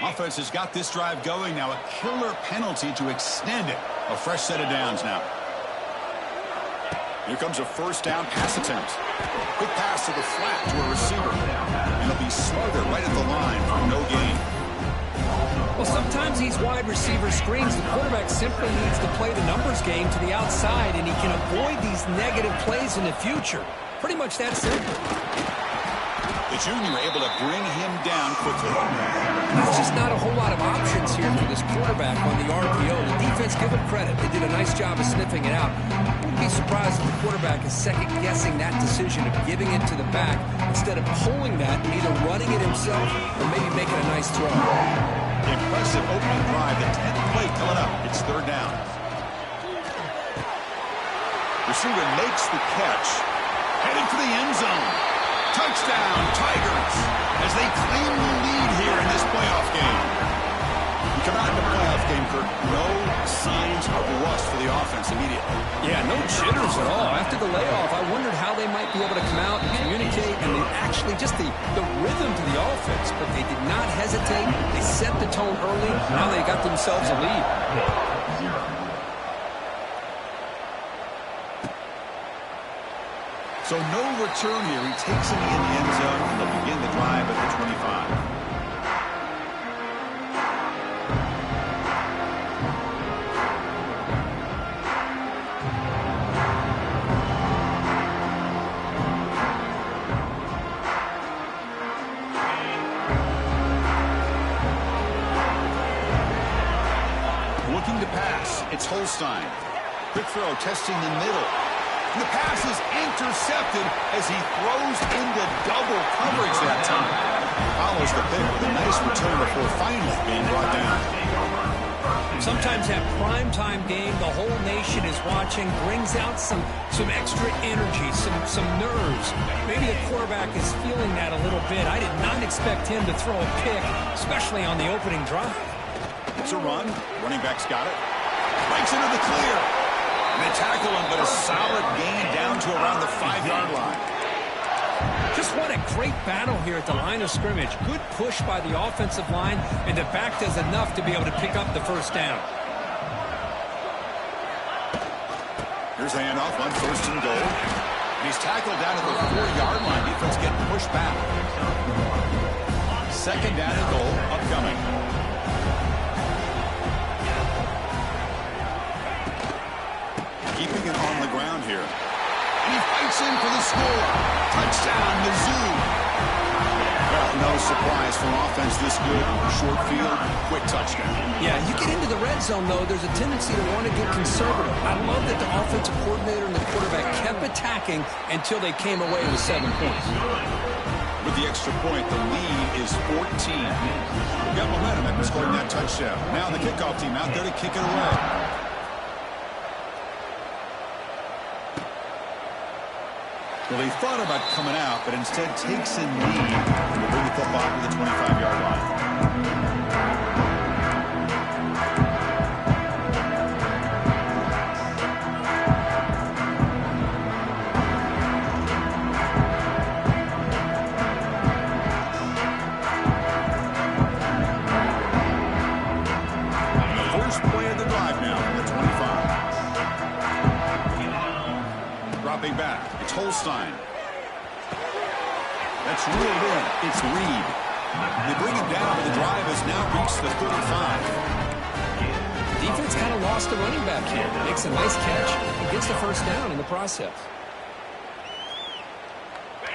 Offense has got this drive going now. A killer penalty to extend it. A fresh set of downs now. Here comes a first down pass attempt. Quick pass to the flat to a receiver. And he'll be smothered right at the line for no gain. Well, sometimes these wide receiver screens, the quarterback simply needs to play the numbers game to the outside, and he can avoid these negative plays in the future. Pretty much that simple. The junior able to bring him down quickly. There's just not a whole lot of options here for this quarterback on the RPO. The defense, give them credit. They did a nice job of sniffing it out. I wouldn't be surprised if the quarterback is second-guessing that decision of giving it to the back instead of pulling that and either running it himself or maybe making a nice throw. Impressive opening drive. The 10th play coming up. It's third down. Receiver makes the catch. Heading for the end zone. Touchdown, Tigers, as they claim the lead here in this playoff game. You come out in the playoff game, Kirk, no signs of rust for the offense immediately. Yeah, no jitters at all. After the layoff, I wondered how they might be able to come out and communicate and actually just the rhythm to the offense. But they did not hesitate. They set the tone early. Now they got themselves a lead. So no return here. He takes it in the end zone, and they'll begin the drive at the 25. Looking to pass. It's Holstein. Quick throw, testing the middle. The pass is intercepted as he throws into double coverage that time. Follows the pick with a nice return before finally being brought down. Sometimes that primetime game, the whole nation is watching, brings out some extra energy, some nerves. Maybe the quarterback is feeling that a little bit. I did not expect him to throw a pick, especially on the opening drive. It's a run. Running back's got it. Breaks into the clear. They tackle him, but a solid gain down to around the 5-yard line. Just what a great battle here at the line of scrimmage. Good push by the offensive line, and the back does enough to be able to pick up the first down. Here's the handoff on first and goal. And he's tackled down at the 4-yard line. Defense getting pushed back. Second down and goal upcoming. Keeping it on the ground here. And he fights in for the score. Touchdown, Mizzou. Well, no surprise from offense this good. Short field, quick touchdown. Yeah, you get into the red zone, though, there's a tendency to want to get conservative. I love that the offensive coordinator and the quarterback kept attacking until they came away with 7 points. With the extra point, the lead is 14. We've got momentum after scoring that touchdown. Now the kickoff team out there to kick it away. Well, they thought about coming out, but instead takes a knee and will bring the football to the 25-yard line. The first play of the drive now from the 25. Dropping back. It's Holstein. That's reeled in. It's Reed. They bring him down, but the drive has now reached the 35. Defense kind of lost the running back here. Makes a nice catch and gets the first down in the process.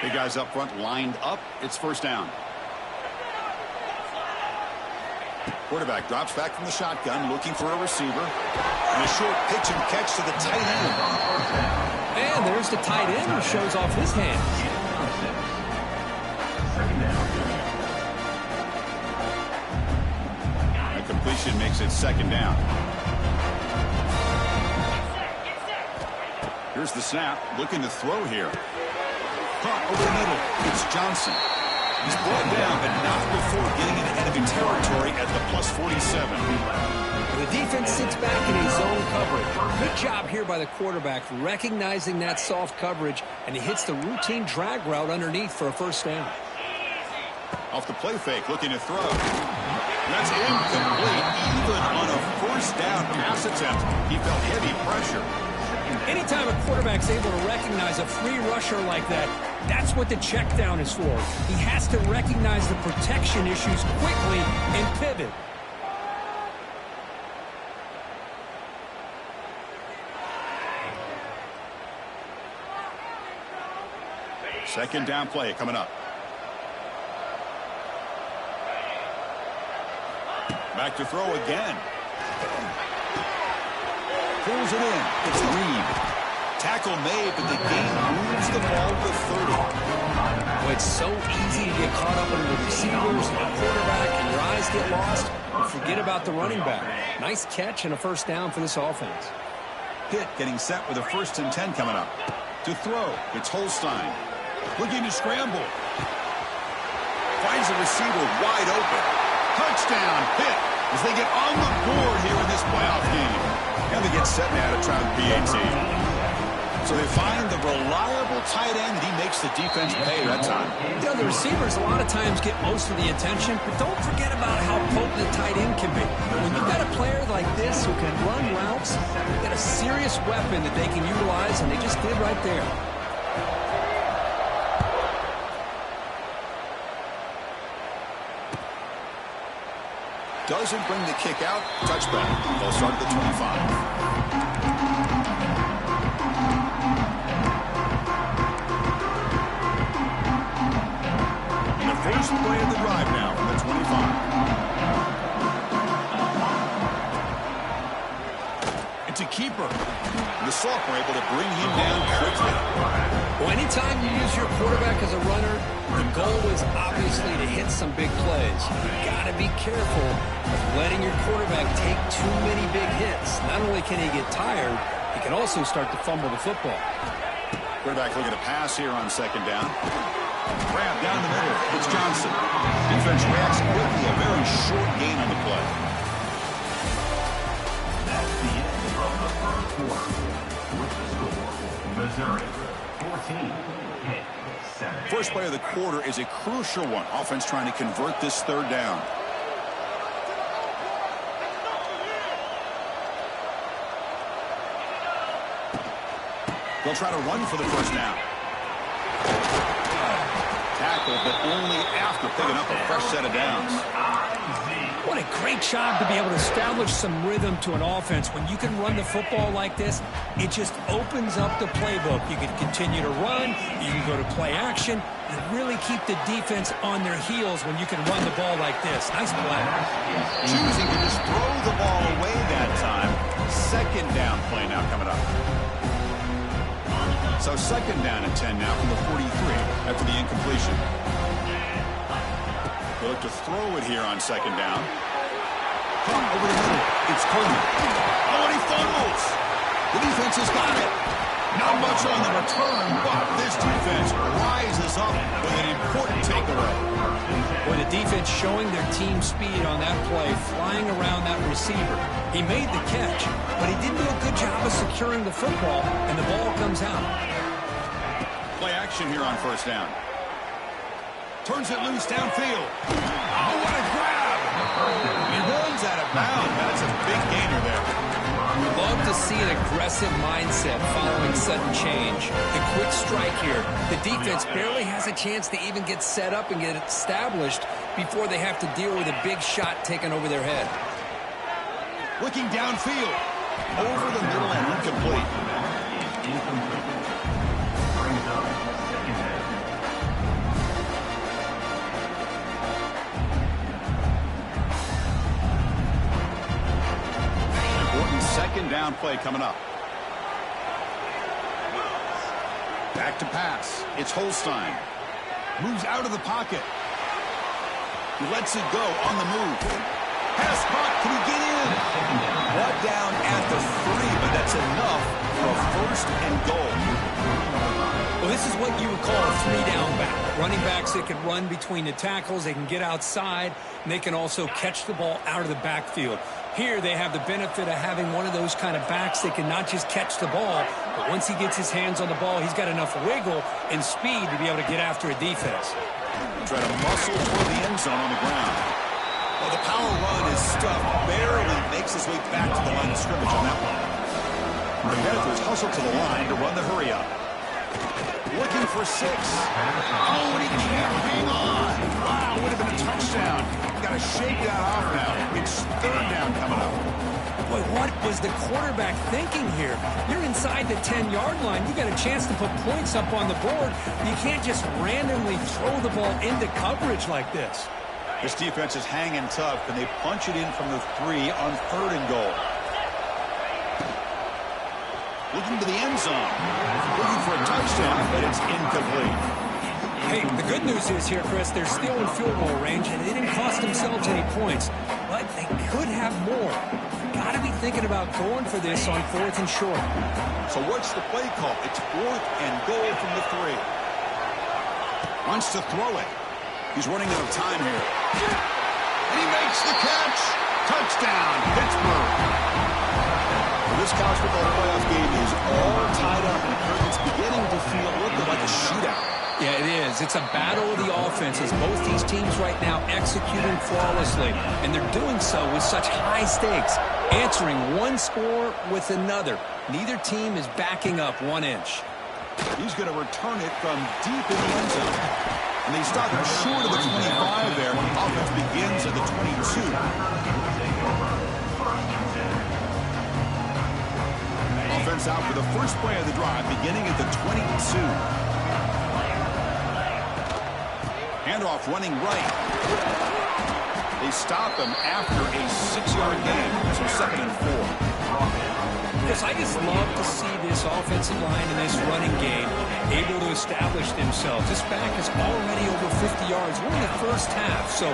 Big guys up front lined up. It's first down. Quarterback drops back from the shotgun, looking for a receiver. And a short pitch and catch to the tight end. And there's the tight end who shows off his hands. A completion makes it second down. Here's the snap, looking to throw here. Caught over the middle. It's Johnson. He's brought down, but not before getting into enemy territory at the plus 47. The defense sits back in a zone coverage. Good job here by the quarterback, recognizing that soft coverage, and he hits the routine drag route underneath for a first down. Off the play fake, looking to throw. That's incomplete. Even on a first down pass attempt, he felt heavy pressure. Anytime a quarterback's able to recognize a free rusher like that, that's what the check down is for. He has to recognize the protection issues quickly and pivot. Second down play coming up. Back to throw again. Pulls it in. It's Reed. Tackle made, but the game moves the ball to 30. Well, it's so easy to get caught up in the receivers and the quarterback, and your eyes get lost. You forget about the running back. Nice catch and a first down for this offense. Pitt getting set with a 1st and 10 coming up. To throw, it's Holstein. Looking to scramble. Finds the receiver wide open. Touchdown, Pitt, as they get on the board here in this playoff game. And they get set now to try the PAT. So they find the reliable tight end, and he makes the defense pay that time. You know, the receivers a lot of times get most of the attention, but don't forget about how potent the tight end can be. When you've got a player like this who can run routes, you've got a serious weapon that they can utilize, and they just did right there. Doesn't bring the kick out. Touchback. They'll start at the 25. The first play of the drive now from the 25. It's a keeper. The Sophomore able to bring him down quickly. Well, anytime you use your quarterback as a runner, the goal is obviously to hit some big plays. You've got to be careful of letting your quarterback take too many big hits. Not only can he get tired, he can also start to fumble the football. Quarterback looking to pass here on 2nd down. Grab down the middle. It's Johnson. Defense reacts quickly. A very short gain on the play. That's the end of the first quarter. With the score, Missouri 14, Pitt 7. First play of the quarter is a crucial one. Offense trying to convert this 3rd down. They'll try to run for the first down. Tackle, but only after picking up a fresh set of downs. What a great job to be able to establish some rhythm to an offense. When you can run the football like this, it just opens up the playbook. You can continue to run, you can go to play action, and really keep the defense on their heels when you can run the ball like this. Nice play. Choosing to just throw the ball away that time. 2nd down play now coming up. So 2nd down and 10 now from the 43 after the incompletion. They look to throw it here on 2nd down. Caught over the middle. It's Coleman. Oh, and he fumbles. The defense has got it. Not much on the return, but this defense rises up with an important takeaway. Well, the defense showing their team speed on that play, flying around that receiver. He made the catch, but he didn't do a good job of securing the football, and the ball comes out. Play action here on 1st down. Turns it loose downfield. Oh, what a grab! He runs out of bounds. That's a big gainer there. Love to see an aggressive mindset following sudden change. The quick strike here. The defense barely has a chance to even get set up and get established before they have to deal with a big shot taken over their head. Looking downfield. Over the middle and incomplete. Brings up 2nd down. Important 2nd down play coming up. Back to pass. It's Holstein. Moves out of the pocket. He lets it go on the move. Pass caught. Can he get in? Brought down at the 3, but that's enough for a 1st and goal. Well, this is what you would call a 3-down back. Running backs that can run between the tackles, they can get outside, and they can also catch the ball out of the backfield. Here they have the benefit of having one of those kind of backs that can not just catch the ball, but once he gets his hands on the ball, he's got enough wiggle and speed to be able to get after a defense. Try to muscle toward the end zone on the ground. Well, the power run is stuffed, barely makes his way back to the line of scrimmage on that one. The Panthers hustle to the line to run the hurry up. Looking for 6. Oh, and he can't hang on. Wow, would have been a touchdown. Got to shake that off now. It's 3rd down coming up. Boy, what was the quarterback thinking here? You're inside the 10-yard line. You got a chance to put points up on the board. You can't just randomly throw the ball into coverage like this. This defense is hanging tough. Can they punch it in from the 3 on 3rd and goal? Looking to the end zone. Looking for a touchdown, but it's incomplete. Hey, the good news is here, Chris, they're still in field goal range, and they didn't cost themselves any points. But they could have more. Got to be thinking about going for this on 4th and short. So what's the play call? It's 4th and goal from the 3. Wants to throw it. He's running out of time here. And he makes the catch. Touchdown, Pittsburgh. This college football playoff game is all tied up, and it's beginning to feel a little bit like a shootout. Yeah, it is. It's a battle of the offenses. Both these teams right now executing flawlessly, and they're doing so with such high stakes, answering one score with another. Neither team is backing up 1 inch. He's going to return it from deep in the end zone. And they stop him short of the 25 there. Offense begins at the 22. Offense out for the first play of the drive, beginning at the 22. Handoff running right. They stop him after a 6-yard gain, so 2nd and 4. Chris, I just love to see this offensive line and this running game able to establish themselves. This back is already over 50 yards. We're in the first half, so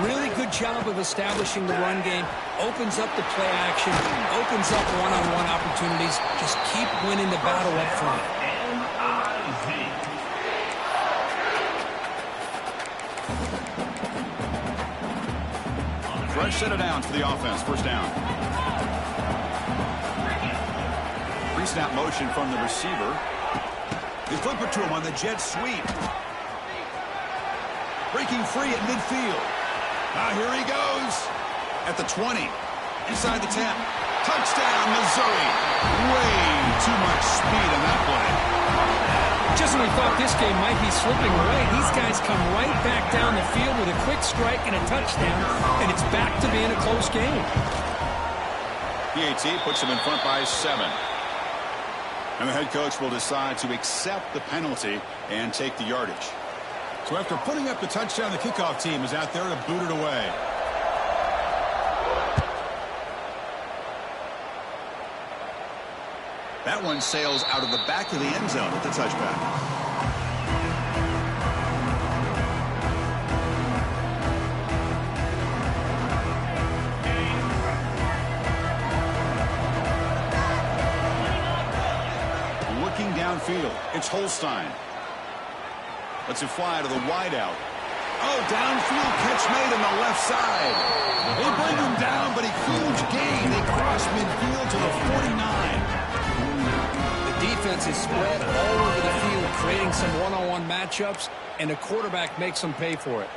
really good job of establishing the run game. Opens up the play action, opens up one-on-one opportunities. Just keep winning the battle up front. Fresh set of downs for the offense. 1st down. Pre-snap motion from the receiver. They flip it to him on the jet sweep. Breaking free at midfield. Here he goes. At the 20. Inside the 10. Touchdown, Missouri. Way too much speed on that play. Just when we thought this game might be slipping away, these guys come right back down the field with a quick strike and a touchdown, and it's back to being a close game. PAT puts him in front by 7. And the head coach will decide to accept the penalty and take the yardage. So after putting up the touchdown, the kickoff team is out there to boot it away. That one sails out of the back of the end zone with the touchback. Looking downfield, it's Holstein. Lets it fly to the wideout. Oh, downfield catch made on the left side. They bring him down, but a huge gain. They cross midfield to the 49. Defense is spread all over the field, creating some one-on-one matchups, and the quarterback makes them pay for it.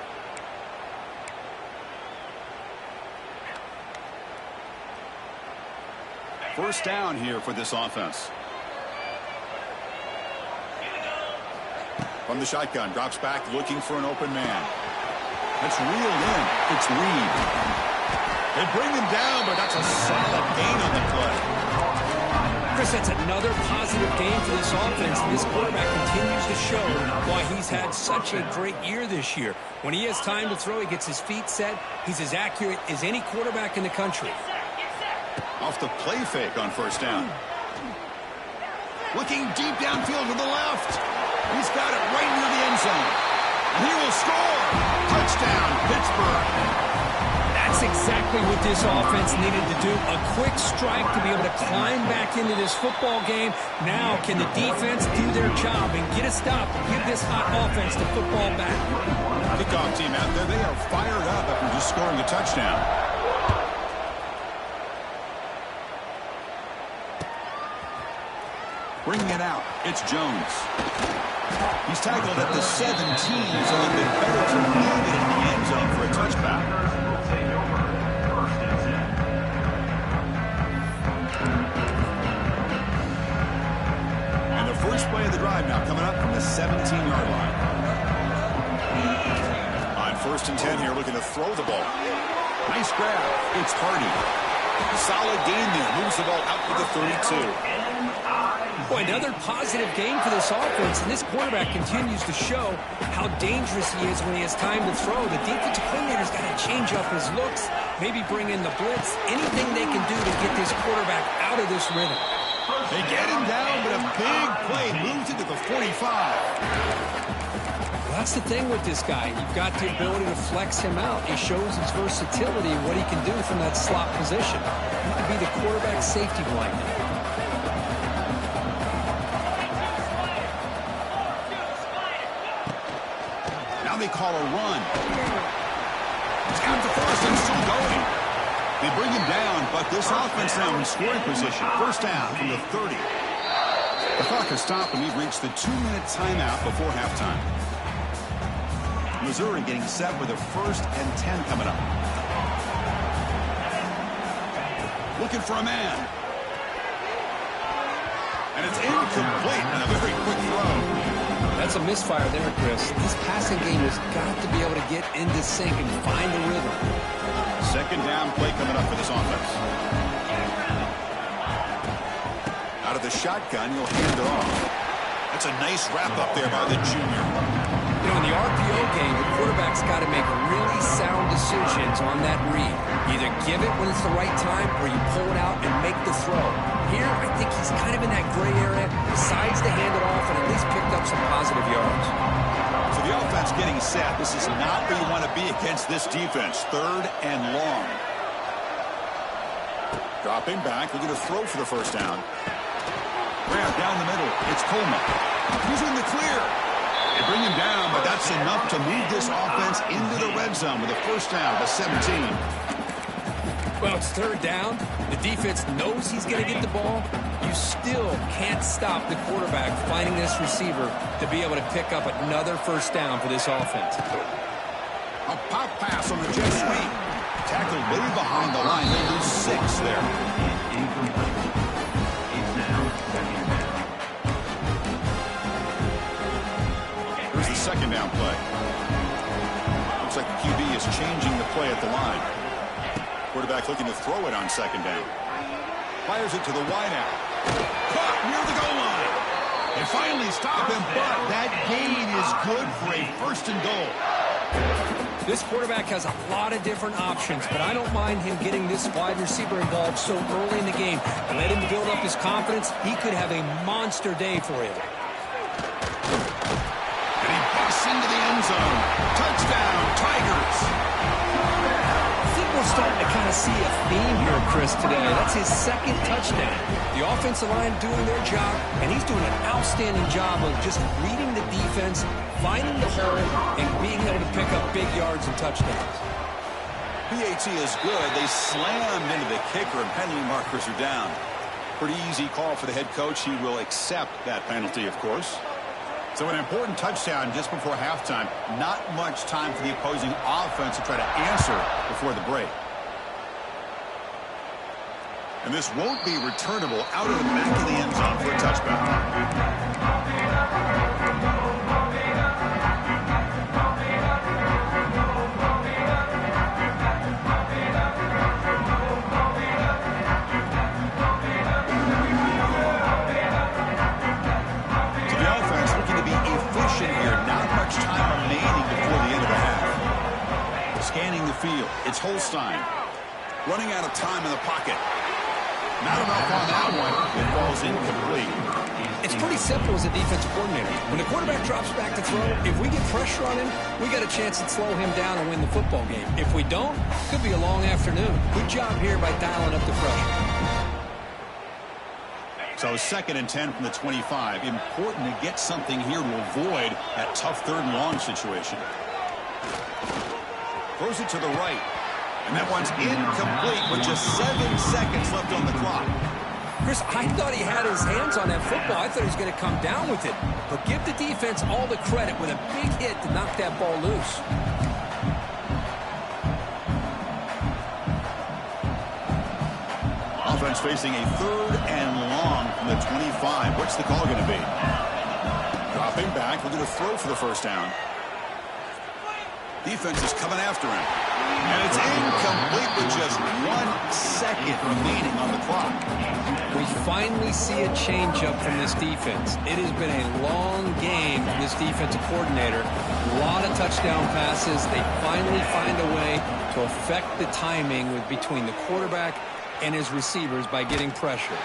First down here for this offense. From the shotgun, drops back, looking for an open man. That's reeled in. It's Reed. They bring him down, but that's a solid gain on the play. Chris, that's another positive game for this offense. This quarterback continues to show why he's had such a great year this year. When he has time to throw, he gets his feet set. He's as accurate as any quarterback in the country. Off the play fake on first down. Looking deep downfield to the left. He's got it right near the end zone. And he will score. Touchdown, Pittsburgh. That's exactly what this offense needed to do. A quick strike to be able to climb back into this football game. Now, can the defense do their job and get a stop and give this hot offense the football back? Kickoff team out there, they are fired up after just scoring a touchdown. Bringing it out, it's Jones. He's tackled at the 17, so a bit better to leave it in the end zone for a touchback. 17-yard line. On 1st and 10 here, looking to throw the ball. Nice grab. It's Hardy. Solid gain there. Moves the ball out to the 32. Boy, another positive game for this offense, and this quarterback continues to show how dangerous he is when he has time to throw. The defensive coordinator's got to change up his looks, maybe bring in the blitz, anything they can do to get this quarterback out of this rhythm. They get him down, but a big play moves into the 45. Well, that's the thing with this guy. You've got the ability to flex him out. He shows his versatility and what he can do from that slot position. He could be the quarterback safety blanket. Now they call a run. He's got the first and still going. They bring him down, but this offense now in scoring position. 1st down from the 30. The clock has stopped, and we've reached the 2-minute timeout before halftime. Missouri getting set with a 1st and 10 coming up. Looking for a man. And it's incomplete on a very quick throw. That's a misfire there, Chris. This passing game has got to be able to get into sync and find a rhythm. 2nd down play coming up for this offense. Out of the shotgun, he'll hand it off. That's a nice wrap up there by the junior. You know, in the RPO game, the quarterback's got to make really sound decisions on that read. Either give it when it's the right time or you pull it out and make the throw. Here, I think he's kind of in that gray area, decides to hand it off and at least picked up some positive yards. So the offense getting set. This is not where you want to be against this defense. 3rd and long. Dropping back, looking to throw for the 1st down. Grab down the middle. It's Coleman. He's in the clear. They bring him down, but that's enough to move this offense into the red zone with a 1st down to 17. Well, it's 3rd down. The defense knows he's going to get the ball. You still can't stop the quarterback finding this receiver to be able to pick up another 1st down for this offense. A pop pass on the jet sweep. Tackled way behind the line. They lose 6 there. Here's the 2nd down play. Looks like the QB is changing the play at the line. Quarterback looking to throw it on 2nd down. Fires it to the wideout. Caught near the goal line. They finally stop him, but that gain is good for a 1st and goal. This quarterback has a lot of different options, but I don't mind him getting this wide receiver involved so early in the game. Let him build up his confidence. He could have a monster day for you. And he busts into the end zone. Touchdown, Tigers. We're starting to kind of see a theme here, Chris, today. That's his 2nd touchdown. The offensive line doing their job, and he's doing an outstanding job of just reading the defense, finding the hole, and being able to pick up big yards and touchdowns. PAT is good. They slammed into the kicker, and penalty markers are down. Pretty easy call for the head coach. He will accept that penalty, of course. So an important touchdown just before halftime. Not much time for the opposing offense to try to answer before the break. And this won't be returnable out of the back of the end zone for a touchback. Scanning the field. It's Holstein. Running out of time in the pocket. Not enough on that one. It falls incomplete. It's pretty simple as a defensive coordinator. When the quarterback drops back to throw, if we get pressure on him, we got a chance to slow him down and win the football game. If we don't, it could be a long afternoon. Good job here by dialing up the pressure. So 2nd and 10 from the 25. Important to get something here to avoid that tough 3rd and long situation. Throws it to the right. And that one's incomplete with just 7 seconds left on the clock. Chris, I thought he had his hands on that football. I thought he was going to come down with it. But give the defense all the credit with a big hit to knock that ball loose. Offense facing a 3rd and long from the 25. What's the call going to be? Drop Dropping back, looking to throw for the first down. Defense is coming after him. And it's incomplete with just 1 second remaining on the clock. We finally see a changeup from this defense. It has been a long game for this defensive coordinator. A lot of touchdown passes. They finally find a way to affect the timing between the quarterback and his receivers by getting pressure.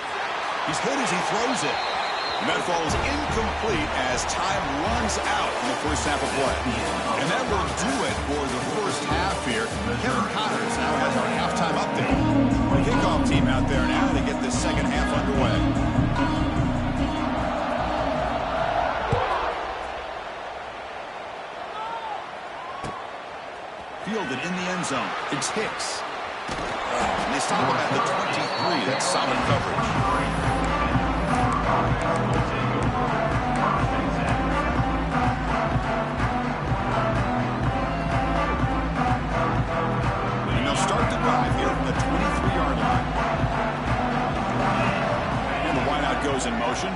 He's hit as he throws it. And that falls incomplete as time runs out in the first half of play. And that will do it for the first half here. Kevin Connors now has our halftime update. The kickoff team out there now to get this second half underway. Fielded in the end zone. It's Hicks. And they stop him at the 23. That's solid coverage. And they'll start the drive here from the 23-yard line. And the wideout goes in motion.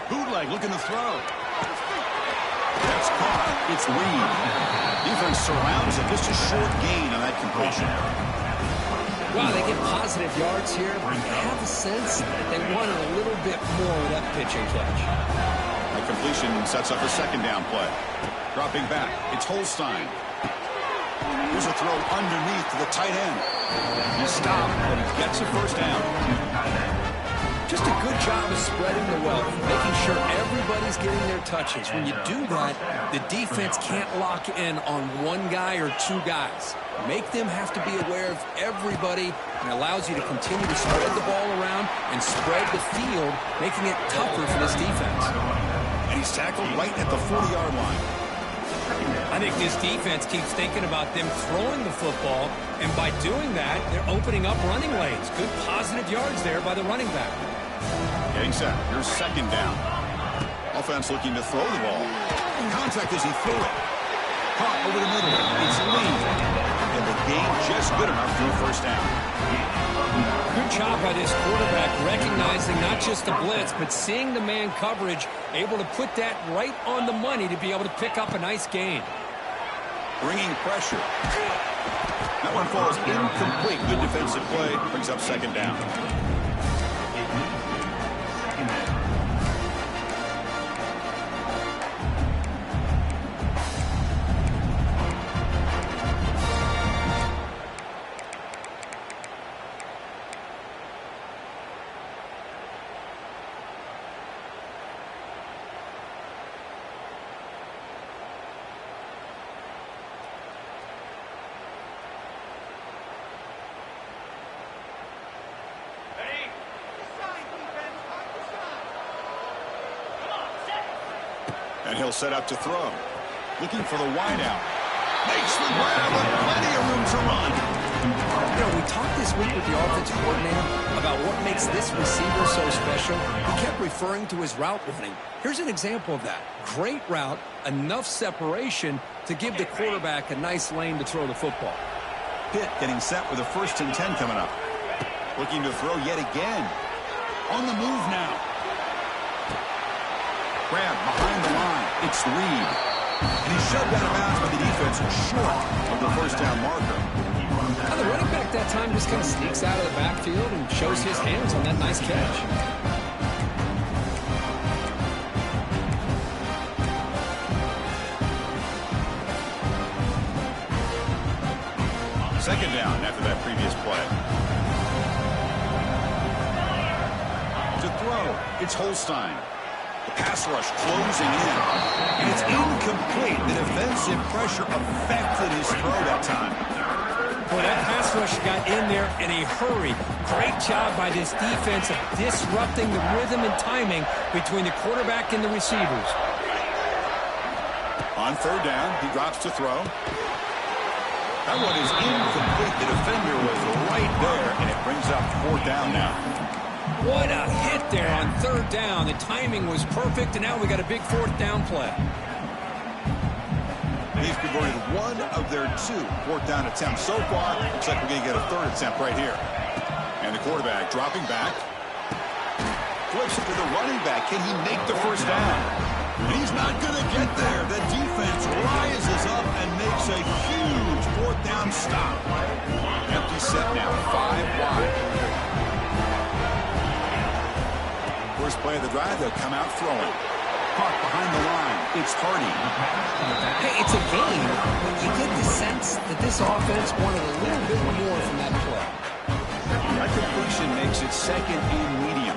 Bootleg looking to throw. That's caught. It's Reed. Defense surrounds him. Just a short gain on that completion. Well, they get positive yards here, but you have the sense that they wanted a little bit more with that pitch and catch. That completion sets up a second down play. Dropping back, it's Holstein. Here's a throw underneath to the tight end. He stopped, but he gets a first down. Just a good job of spreading the wealth, making sure everybody's getting their touches. When you do that, the defense can't lock in on one guy or two guys. Make them have to be aware of everybody, and allows you to continue to spread the ball around and spread the field, making it tougher for this defense. And he's tackled right at the 40-yard line. I think this defense keeps thinking about them throwing the football, and by doing that, they're opening up running lanes. Good positive yards there by the running back. Getting set. Here's second down. Offense looking to throw the ball. Contact as he threw it. Caught over the middle. It's Lee. And the gain just good enough for a first down. Good job by this quarterback recognizing not just the blitz, but seeing the man coverage, able to put that right on the money to be able to pick up a nice gain. Bringing pressure. That one falls incomplete. Good defensive play. Brings up second down. And he'll set up to throw. Looking for the wideout. Makes the grab with plenty of room to run. You know, we talked this week with the offensive coordinator about what makes this receiver so special. He kept referring to his route running. Here's an example of that. Great route, enough separation to give the quarterback a nice lane to throw the football. Pitt getting set with a 1st and 10 coming up. Looking to throw yet again. On the move now. Grab behind the line. It's Reed. And he's shoved out of bounds by the defense short of the first down marker. Now the running back that time just kind of sneaks out of the backfield and shows his hands on that nice catch. Second down after that previous play. To throw, it's Holstein. The pass rush closing in. And it's incomplete. The defensive pressure affected his throw that time. Boy, that pass rush got in there in a hurry. Great job by this defense of disrupting the rhythm and timing between the quarterback and the receivers. On third down, he drops to throw. That one is incomplete. The defender was right there, and it brings up fourth down now. What a hit there on third down. The timing was perfect, and now we got a big fourth down play. They've converted one of their 2 fourth down attempts so far. Looks like we're going to get a third attempt right here. And the quarterback dropping back. Flips it to the running back. Can he make the first down? And he's not going to get there. The defense rises up and makes a huge fourth down stop. Empty set now, 5 wide. First play of the drive, they'll come out throwing. Caught behind the line. It's Hardy. Hey, it's a game, but you get the sense that this offense wanted a little bit more from that play. That completion makes it second and medium.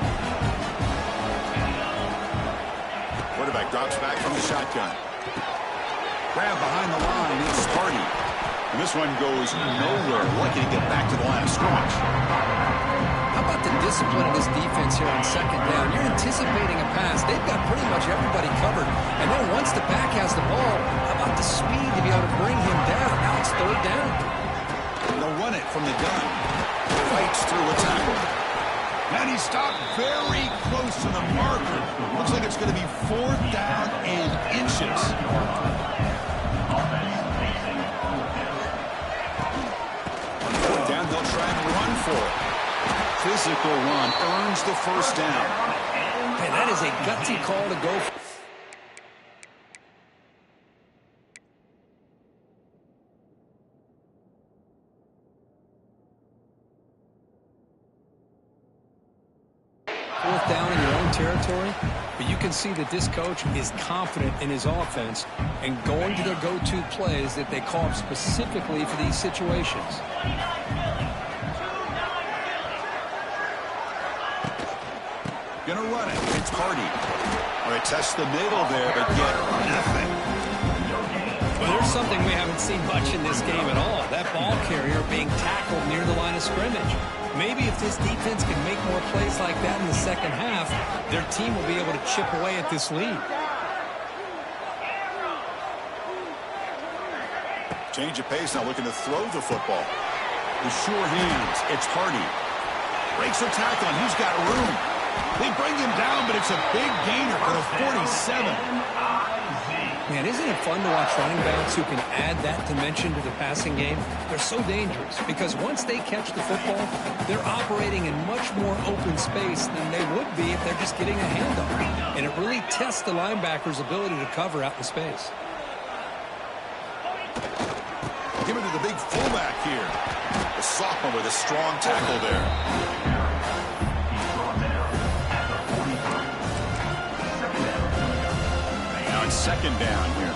Quarterback drops back from the shotgun. Grab behind the line. It's Hardy. And this one goes nowhere. Lucky to get back to the line of scrimmage. How about the discipline of this defense here on second down? You're anticipating a pass. They've got pretty much everybody covered. And then once the back has the ball, how about the speed to be able to bring him down? Now it's third down. They'll run it from the gun. Fights through a tackle. And he stopped very close to the marker. Looks like it's going to be fourth down and inches. On fourth down, they'll try and run for it. Physical run earns the first down. Hey, that is a gutsy call to go for. Fourth down in your own territory, but you can see that this coach is confident in his offense and going to their go-to plays that they call up specifically for these situations. Gonna run it. It's Hardy. All right, test the middle there, but get nothing. Well, there's something we haven't seen much in this game at all. That ball carrier being tackled near the line of scrimmage. Maybe if this defense can make more plays like that in the second half, their team will be able to chip away at this lead. Change of pace now, looking to throw the football. The sure hands. It's Hardy. Breaks the tackle, and he's got room. They bring him down, but it's a big gainer for the 47. Man, isn't it fun to watch running backs who can add that dimension to the passing game? They're so dangerous because once they catch the football, they're operating in much more open space than they would be if they're just getting a handoff. And it really tests the linebacker's ability to cover out in space. Give it to the big fullback here. The sophomore with a strong tackle there. Second down here.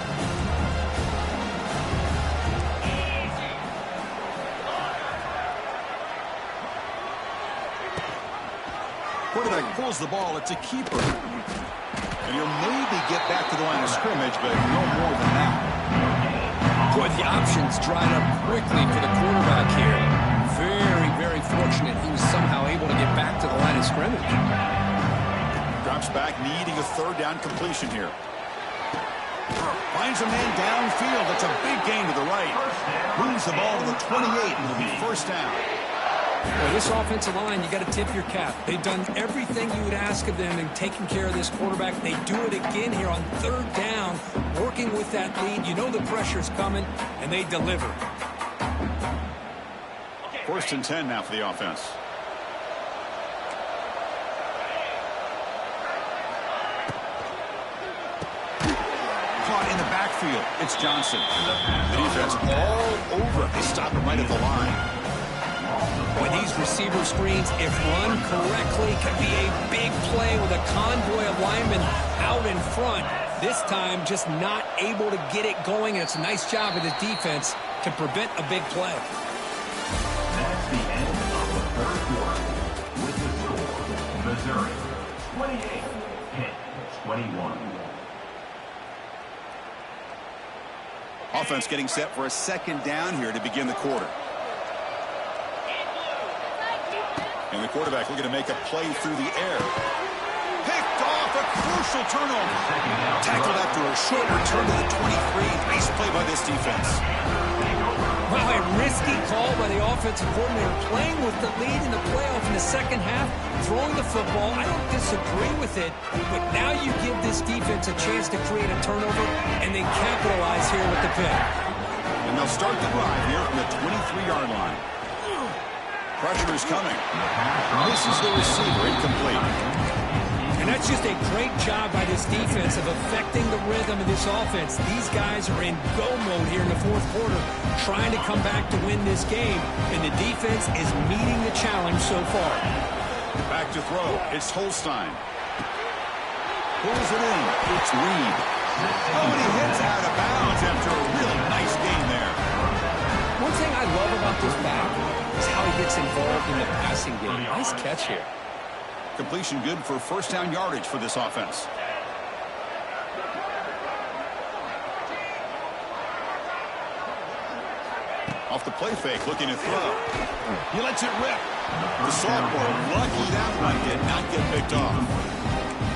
Quarterback pulls the ball. It's a keeper. And he'll maybe get back to the line of scrimmage, but no more than that. Boy, the options dried up quickly for the quarterback here. Very, very fortunate he was somehow able to get back to the line of scrimmage. Drops back, needing a third down completion here. Finds a man downfield. That's a big gain to the right. Moves the ball to the 28, and it'll be first down. Well, this offensive line, you got to tip your cap. They've done everything you would ask of them in taking care of this quarterback. They do it again here on third down, working with that lead. You know the pressure's coming, and they deliver. First and 10 now for the offense. In the backfield, it's Johnson. The defense all over it. They stop him right at the line. Boy, these receiver screens, if run correctly, can be a big play with a convoy of linemen out in front. This time, just not able to get it going. And it's a nice job of the defense to prevent a big play. That's the end of the third quarter. With the score, Missouri 28, Pitt 21. Offense getting set for a second down here to begin the quarter. And the quarterback looking to make a play through the air. Picked off, a crucial turnover. Tackled after a short return to the 23. Nice play by this defense. Wow, a risky call by the offensive coordinator, playing with the lead in the playoff in the second half, throwing the football. I don't disagree with it, but now you give this defense a chance to create a turnover and then capitalize here with the pick. And they'll start the drive here from the 23-yard line. Pressure is coming. Misses the receiver, incomplete. And that's just a great job by this defense of affecting the rhythm of this offense. These guys are in go mode here in the fourth quarter, trying to come back to win this game, and the defense is meeting the challenge so far. Back to throw. It's Holstein. Pulls it in. It's Reed. Oh, and he hits out of bounds after a real nice game there. One thing I love about this back is how he gets involved in the passing game. Nice catch here. Completion good for first down yardage for this offense. Off the play fake, looking to throw. He lets it rip. The sophomore, lucky that one did not get picked off.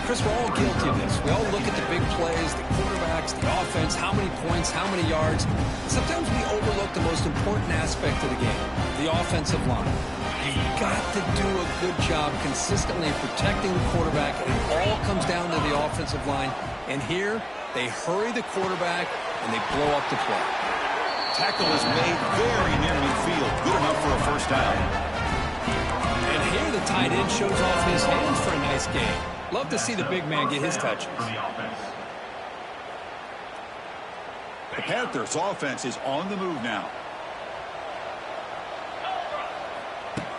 Chris, we're all guilty of this. We all look at the big plays, the quarterbacks, the offense, how many points, how many yards. Sometimes we overlook the most important aspect of the game, the offensive line. You've got to do a good job consistently protecting the quarterback, and it all comes down to the offensive line. And here, they hurry the quarterback, and they blow up the play. Tackle is made very near midfield. Good enough for a first down. And here the tight end shows off his hands for a nice game. Love to see the big man get his touches. The Panthers' offense is on the move now.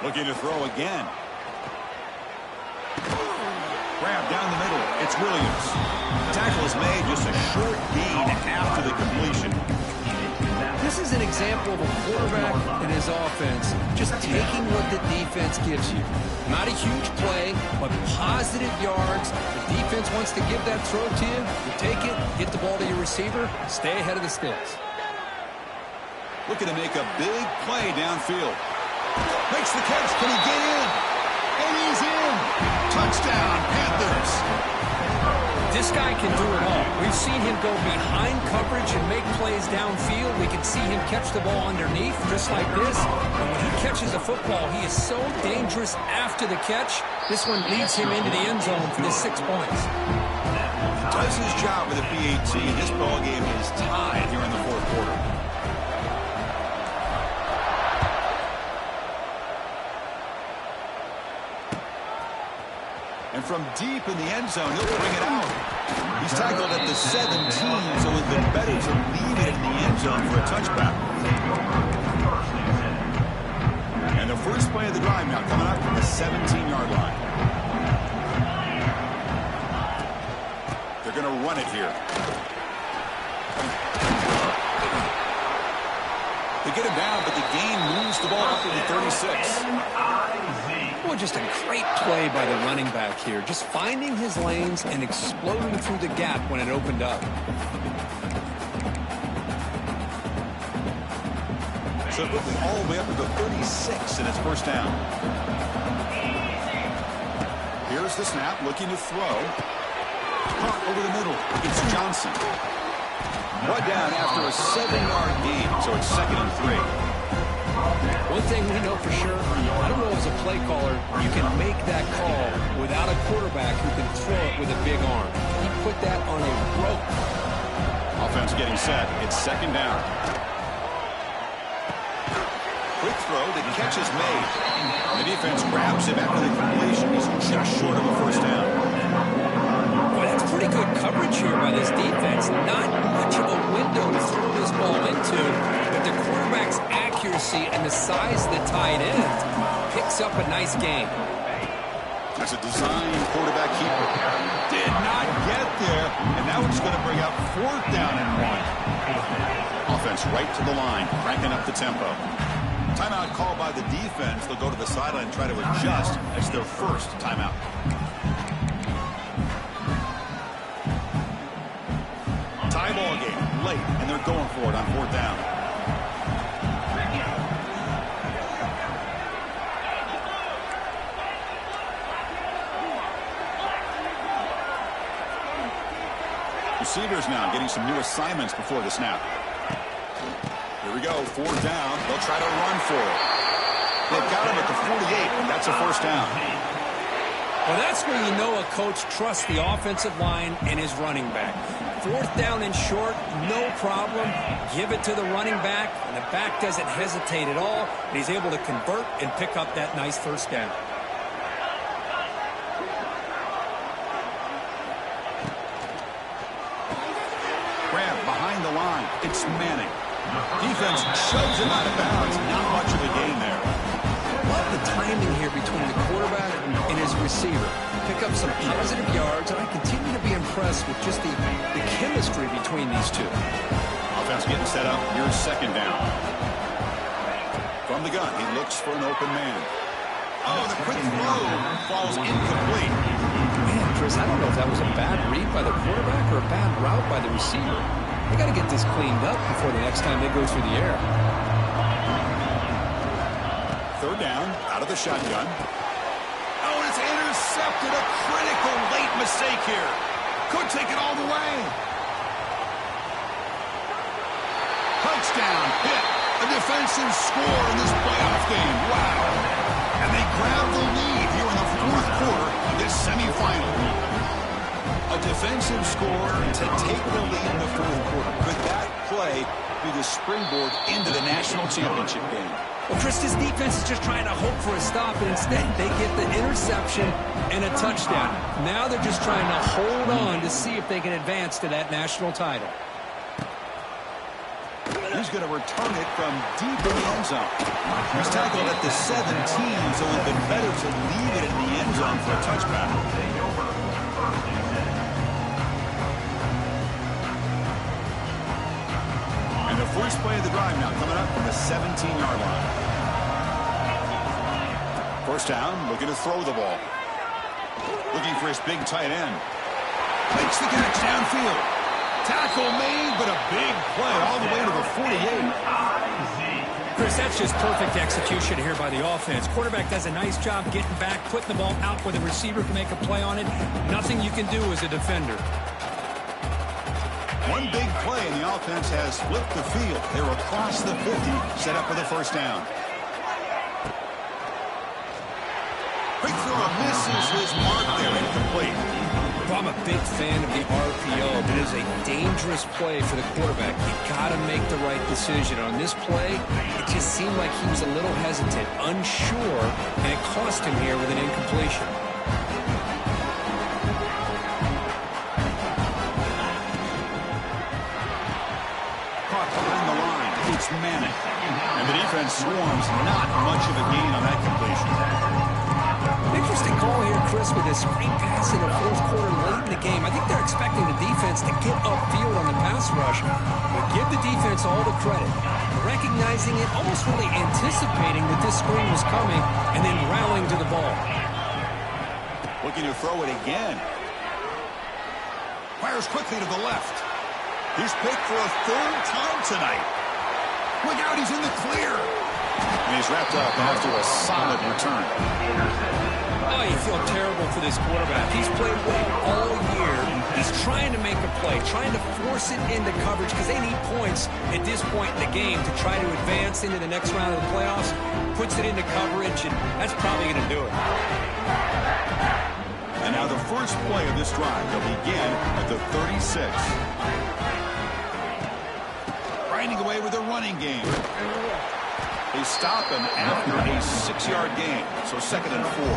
Looking to throw again. Grab down the middle. It's Williams. Tackle is made, just a short gain after the completion. This is an example of a quarterback and his offense just taking what the defense gives you. Not a huge play, but positive yards. The defense wants to give that throw to you. You take it, get the ball to your receiver, stay ahead of the sticks. Looking to make a big play downfield. Makes the catch. Can he get in? And he's in. Touchdown, Panthers. This guy can do it all. We've seen him go behind coverage and make plays downfield. We can see him catch the ball underneath, just like this. And when he catches a football, he is so dangerous after the catch. This one leads him into the end zone for the 6 points. Does his job with a PAT. This ball game is tied here in the fourth quarter. And from deep in the end zone, he'll bring it out. He's tackled at the 17, so it's been better to leave it in the end zone for a touchback. And the first play of the drive now coming up from the 17-yard line. They're going to run it here. They get him down, but the gain moves the ball up to the 36. Well, just a great play by the running back here. Just finding his lanes and exploding through the gap when it opened up. So moving all the way up to the 36 in its first down. Here's the snap, looking to throw. Caught over the middle. It's Johnson. Brought down after a 7-yard gain, so it's 2nd and 3. One thing we know for sure, I don't know as a play caller, you can make that call without a quarterback who can throw it with a big arm. He put that on a rope. Offense getting set. It's 2nd down. Quick throw. The catch is made. The defense grabs him after the completion. He's just short of a first down. Boy, that's pretty good coverage here by this defense. Not much of a window to throw this ball into, but the quarterback's accuracy and the size of the tight end picks up a nice gain. That's a design quarterback keeper. Did not get there, and now it's going to bring up 4th down and 1. Offense right to the line, cranking up the tempo. Timeout called by the defense. They'll go to the sideline and try to adjust. That's their first timeout. Tie ball game late, and they're going for it on 4th down. Receivers now getting some new assignments before the snap. Here we go, 4th down. They'll try to run for it. They've got him at the 48. That's a first down. Well, that's where you know a coach trusts the offensive line and his running back. 4th down and short, no problem. Give it to the running back, and the back doesn't hesitate at all. And he's able to convert and pick up that nice first down. Manning. Defense shoves him out of bounds. Not much of a gain there. Love the timing here between the quarterback and his receiver. Pick up some positive yards, and I continue to be impressed with just the chemistry between these two. Offense getting set up. Here's second down. From the gun, he looks for an open man. Oh, the quick throw falls incomplete. Man, Chris, I don't know if that was a bad read by the quarterback or a bad route by the receiver. They got to get this cleaned up before the next time they go through the air. Third down, out of the shotgun. Oh, and it's intercepted. A critical late mistake here. Could take it all the way. Touchdown, hit. A defensive score in this playoff game. Wow. And they grab the lead here in the fourth quarter of this semifinal. A defensive score to take the lead in the fourth quarter. Could that play be the springboard into the national championship game? Well, Chris, this defense is just trying to hope for a stop, and instead they get the interception and a touchdown. Now they're just trying to hold on to see if they can advance to that national title. He's going to return it from deep in the end zone. He's tackled at the 17, so it would have been better to leave it in the end zone for a touchback. And the first play of the drive now coming up from the 17-yard line. First down, looking to throw the ball. Looking for his big tight end. Makes the catch downfield. Tackle made, but a big play all the way to the 48. Chris, that's just perfect execution here by the offense. Quarterback does a nice job getting back, putting the ball out where the receiver can make a play on it. Nothing you can do as a defender. One big play, and the offense has flipped the field. They're across the 50, set up for the first down. Quick throw misses his mark there, incomplete. Well, I'm a big fan of the RPO, but it is a dangerous play for the quarterback. You got to make the right decision. On this play, it just seemed like he was a little hesitant, unsure, and it cost him here with an incompletion. Caught behind the line. It's Manning. And the defense swarms. Not much of a gain on that completion. Interesting call here, Chris, with a screen pass in the fourth quarter late in the game. I think they're expecting the defense to get upfield on the pass rush. But give the defense all the credit. Recognizing it, almost really anticipating that this screen was coming, and then rallying to the ball. Looking to throw it again. Fires quickly to the left. He's picked for a third time tonight. Look out, he's in the clear. And he's wrapped up after a solid return. Oh, you feel terrible for this quarterback. He's played well all year. He's trying to make a play, trying to force it into coverage because they need points at this point in the game to try to advance into the next round of the playoffs. Puts it into coverage, and that's probably going to do it. And now the first play of this drive will begin at the 36. Grinding away with a running game. They stop him after a 6-yard gain, so second and 4.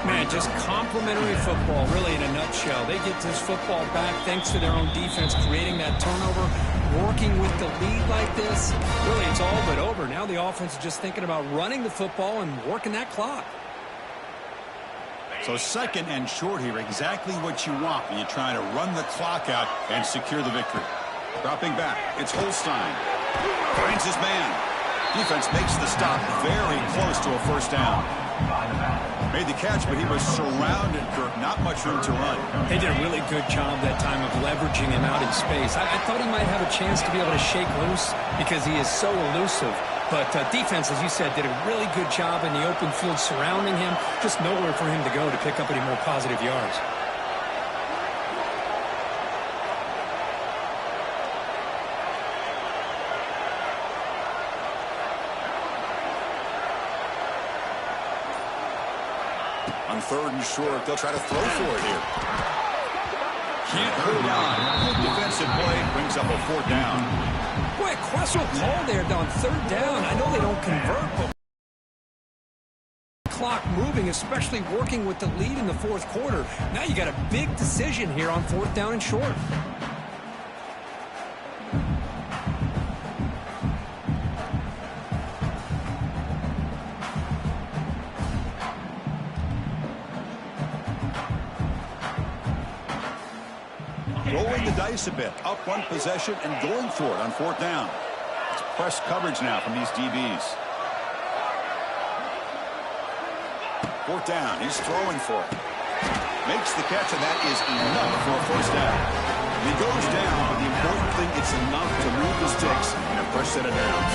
Man, just complimentary football, really, in a nutshell. They get this football back thanks to their own defense, creating that turnover, working with the lead like this. Really, it's all but over. Now the offense is just thinking about running the football and working that clock. So second and short here, exactly what you want when you try to run the clock out and secure the victory. Dropping back, it's Holstein. Finds his man. Defense makes the stop very close to a first down. Made the catch, but he was surrounded, Kirk. Not much room to run. They did a really good job that time of leveraging him out in space. I thought he might have a chance to be able to shake loose because he is so elusive. But defense, as you said, did a really good job in the open field surrounding him. Just nowhere for him to go to pick up any more positive yards. On third and short, they'll try to throw for it here. Can't hold on. Good defensive play brings up a fourth down. Boy, a questionable call there on third down. I know they don't convert, but clock moving, especially working with the lead in the fourth quarter. Now you got a big decision here on fourth down and short. rolling the dice a bit. Up one possession and going for it on fourth down. It's press coverage now from these DBs. Fourth down. He's throwing for it. Makes the catch, and that is enough for a first down. He goes down, but the important thing, it's enough to move the sticks in a fresh set of downs.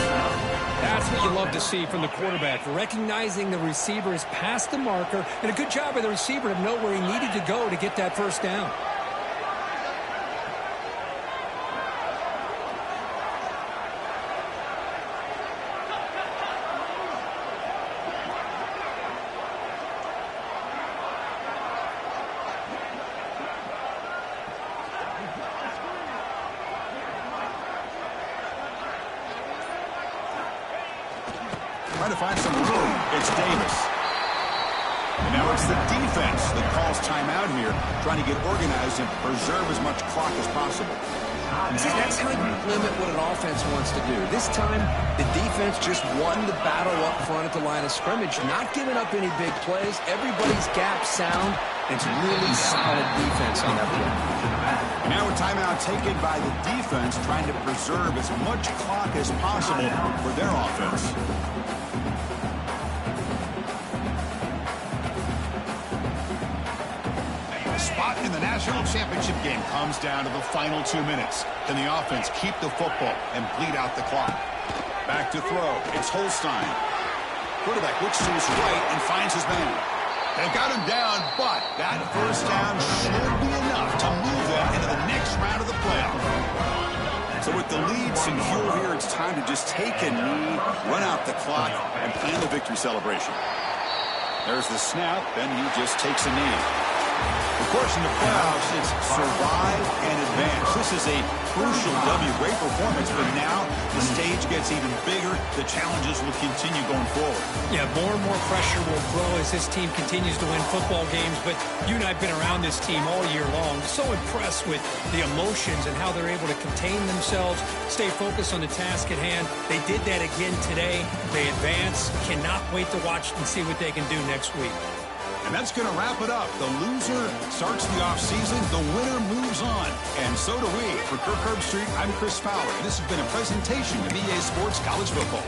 That's what you love to see from the quarterback, recognizing the receiver is past the marker, and a good job by the receiver to know where he needed to go to get that first down. Trying to find some room. It's Davis. And now it's the defense that calls timeout here, trying to get organized and preserve as much clock as possible. See, that's how you limit what an offense wants to do. This time, the defense just won the battle up front at the line of scrimmage, not giving up any big plays. Everybody's gap sound. It's really solid defense on that play. Now a timeout taken by the defense, trying to preserve as much clock as possible for their offense. The spot in the national championship game comes down to the final 2 minutes. Can the offense keep the football and bleed out the clock? Back to throw. It's Holstein. Quarterback looks to his right and finds his man. They've got him down, but that first down should be enough to move them into the next round of the playoff. So with the lead secure here, it's time to just take a knee, run out the clock, and plan the victory celebration. There's the snap, then he just takes a knee. Of course, in the playoffs, it's survive and advance. This is a crucial W. Great performance, but now the stage gets even bigger. The challenges will continue going forward. Yeah, more and more pressure will grow as this team continues to win football games, but you and I have been around this team all year long. So impressed with the emotions and how they're able to contain themselves, stay focused on the task at hand. They did that again today. They advance. Cannot wait to watch and see what they can do next week. And that's going to wrap it up. The loser starts the offseason. The winner moves on. And so do we. For Kirk Herbstreit, I'm Chris Fowler. And this has been a presentation of EA Sports College Football.